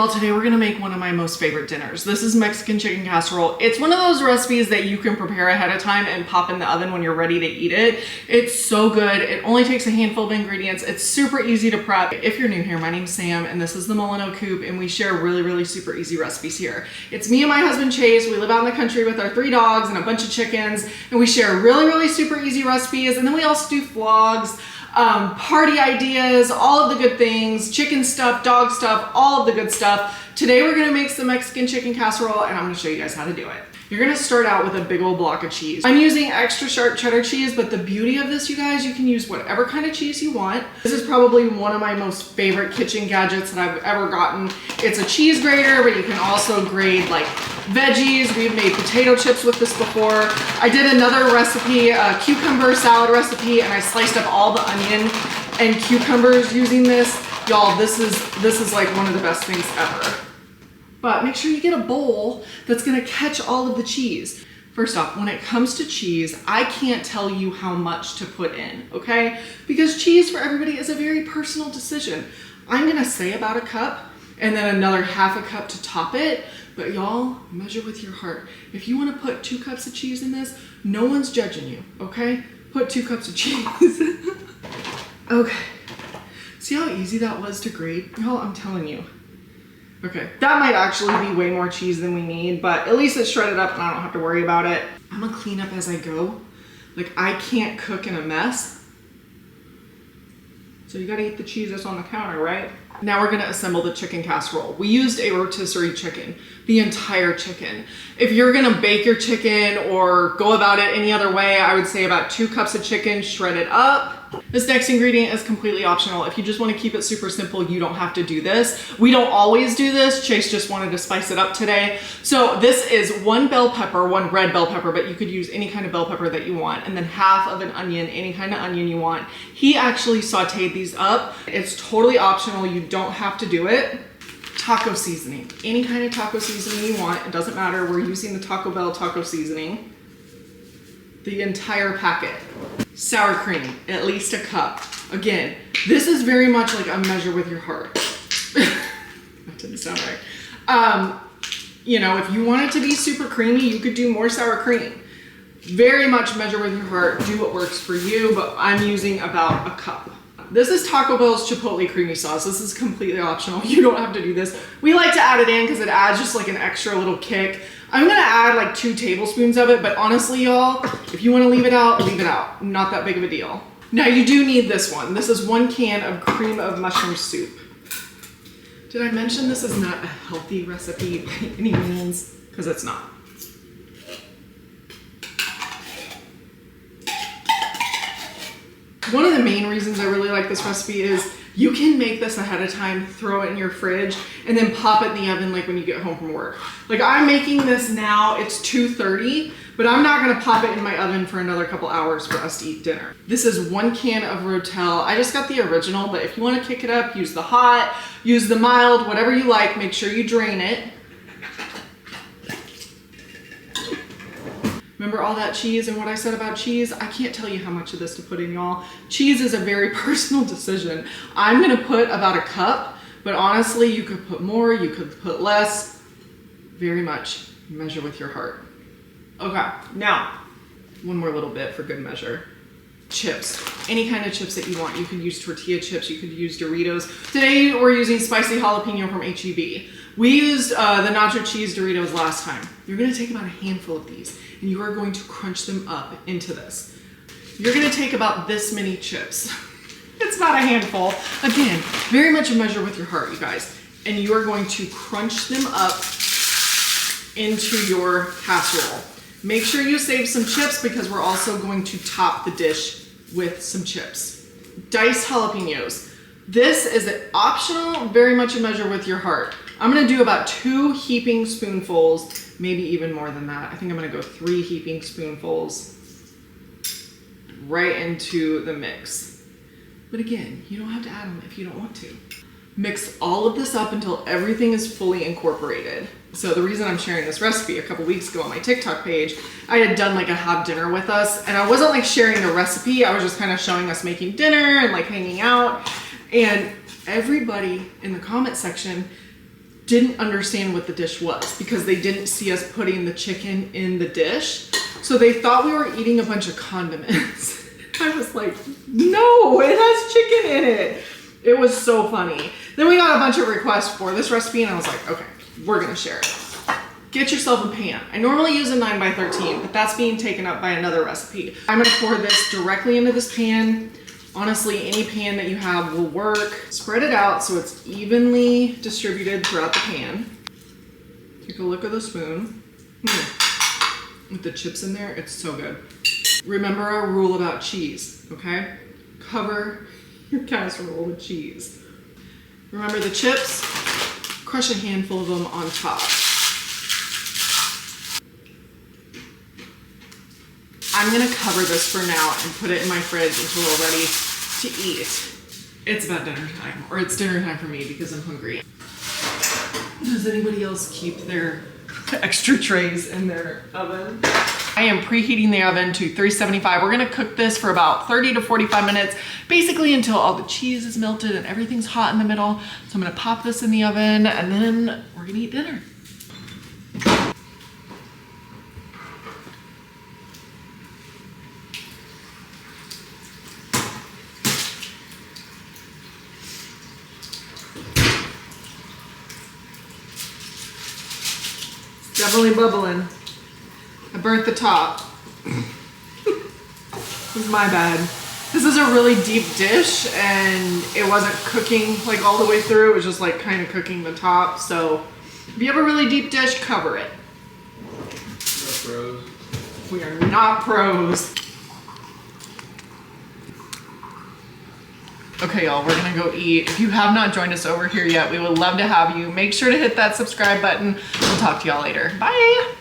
Well, today we're gonna make one of my most favorite dinners. This is Mexican chicken casserole. It's one of those recipes that you can prepare ahead of time and pop in the oven when you're ready to eat it. It's so good. It only takes a handful of ingredients. It's super easy to prep. If you're new here, my name's Sam and this is the Mullino Coop, and we share really super easy recipes here. It's me and my husband Chase. We live out in the country with our 3 dogs and a bunch of chickens, and we share really super easy recipes, and then we also do vlogs, party ideas, all of the good things, chicken stuff, dog stuff, all of the good stuff. Today we're gonna make some Mexican chicken casserole, and I'm gonna show you guys how to do it. You're gonna start out with a big old block of cheese. I'm using extra sharp cheddar cheese, but the beauty of this, you guys, you can use whatever kind of cheese you want. This is probably one of my most favorite kitchen gadgets that I've ever gotten. It's a cheese grater, but you can also grate like veggies. We've made potato chips with this before. I did another recipe, a cucumber salad recipe, and I sliced up all the onion and cucumbers using this. Y'all, this is like one of the best things ever. But make sure you get a bowl that's gonna catch all of the cheese. First off, when it comes to cheese, I can't tell you how much to put in, okay? Because cheese for everybody is a very personal decision. I'm gonna say about a cup and then another half a cup to top it, but y'all, measure with your heart. If you wanna put 2 cups of cheese in this, no one's judging you, okay? Put 2 cups of cheese. Okay, see how easy that was to grate? Y'all, I'm telling you. Okay, that might actually be way more cheese than we need, but at least it's shredded up and I don't have to worry about it. I'm gonna clean up as I go. Like, I can't cook in a mess. So you gotta eat the cheese that's on the counter, right? Now we're gonna assemble the chicken casserole. We used a rotisserie chicken, the entire chicken. If you're gonna bake your chicken or go about it any other way, I would say about 2 cups of chicken shredded up. This next ingredient is completely optional. If you just want to keep it super simple, you don't have to do this. We don't always do this. Chase just wanted to spice it up today. So this is 1 bell pepper, 1 red bell pepper, but you could use any kind of bell pepper that you want, and then half of an onion, any kind of onion you want. He actually sauteed these up. It's totally optional. You don't have to do it. Taco seasoning, any kind of taco seasoning you want. It doesn't matter. We're using the Taco Bell taco seasoning. The entire packet. Sour cream, at least a cup. Again, this is very much like a measure with your heart. That didn't sound right. You know, if you want it to be super creamy, you could do more sour cream. Very much measure with your heart, do what works for you, but I'm using about a cup. This is Taco Bell's chipotle creamy sauce. This is completely optional. You don't have to do this. We like to add it in because it adds just like an extra little kick. I'm gonna add like 2 tablespoons of it, but honestly, y'all, if you wanna leave it out, leave it out. Not that big of a deal. Now you do need this one. This is 1 can of cream of mushroom soup. Did I mention this is not a healthy recipe by any means? Because it's not. One of the main reasons I really like this recipe is you can make this ahead of time, throw it in your fridge, and then pop it in the oven like when you get home from work. Like, I'm making this now, it's 2:30, but I'm not gonna pop it in my oven for another couple hours for us to eat dinner. This is 1 can of Rotel. I just got the original, but if you wanna kick it up, use the hot, use the mild, whatever you like, make sure you drain it. Remember all that cheese and what I said about cheese? I can't tell you how much of this to put in, y'all. Cheese is a very personal decision. I'm gonna put about a cup, but honestly, you could put more, you could put less. Very much measure with your heart. Okay, now, one more little bit for good measure. Chips, any kind of chips that you want. You could use tortilla chips, you could use Doritos. Today, we're using spicy jalapeno from H-E-B. We used the nacho cheese Doritos last time. You're gonna take about a handful of these, and you are going to crunch them up into this. You're gonna take about this many chips. It's not a handful. Again, very much a measure with your heart, you guys. And you are going to crunch them up into your casserole. Make sure you save some chips because we're also going to top the dish with some chips. Diced jalapeños. This is optional, very much a measure with your heart. I'm gonna do about 2 heaping spoonfuls, maybe even more than that. I think I'm gonna go 3 heaping spoonfuls right into the mix. But again, you don't have to add them if you don't want to. Mix all of this up until everything is fully incorporated. So the reason I'm sharing this recipe, a couple weeks ago on my TikTok page, I had done like a have dinner with us, and I wasn't like sharing the recipe, I was just kind of showing us making dinner and like hanging out. And everybody in the comment section didn't understand what the dish was because they didn't see us putting the chicken in the dish. So they thought we were eating a bunch of condiments. I was like, no, it has chicken in it. It was so funny. Then we got a bunch of requests for this recipe and I was like, okay, we're gonna share it. Get yourself a pan. I normally use a 9x13, but that's being taken up by another recipe. I'm gonna pour this directly into this pan. Honestly, any pan that you have will work. Spread it out so it's evenly distributed throughout the pan. Take a look at the spoon. With the chips in there, it's so good. Remember our rule about cheese, okay? Cover your casserole with cheese. Remember the chips? Crush a handful of them on top. I'm gonna cover this for now and put it in my fridge until we're ready to eat. It's about dinner time, or it's dinner time for me because I'm hungry. Does anybody else keep their extra trays in their oven? I am preheating the oven to 375. We're gonna cook this for about 30 to 45 minutes, basically until all the cheese is melted and everything's hot in the middle. So I'm gonna pop this in the oven and then we're gonna eat dinner. Definitely bubbling. I burnt the top. This is my bad. This is a really deep dish and it wasn't cooking like all the way through. It was just like kind of cooking the top. So if you have a really deep dish, cover it. No pros. We are not pros. Okay, y'all, we're gonna go eat. If you have not joined us over here yet, we would love to have you. Make sure to hit that subscribe button. We'll talk to y'all later. Bye.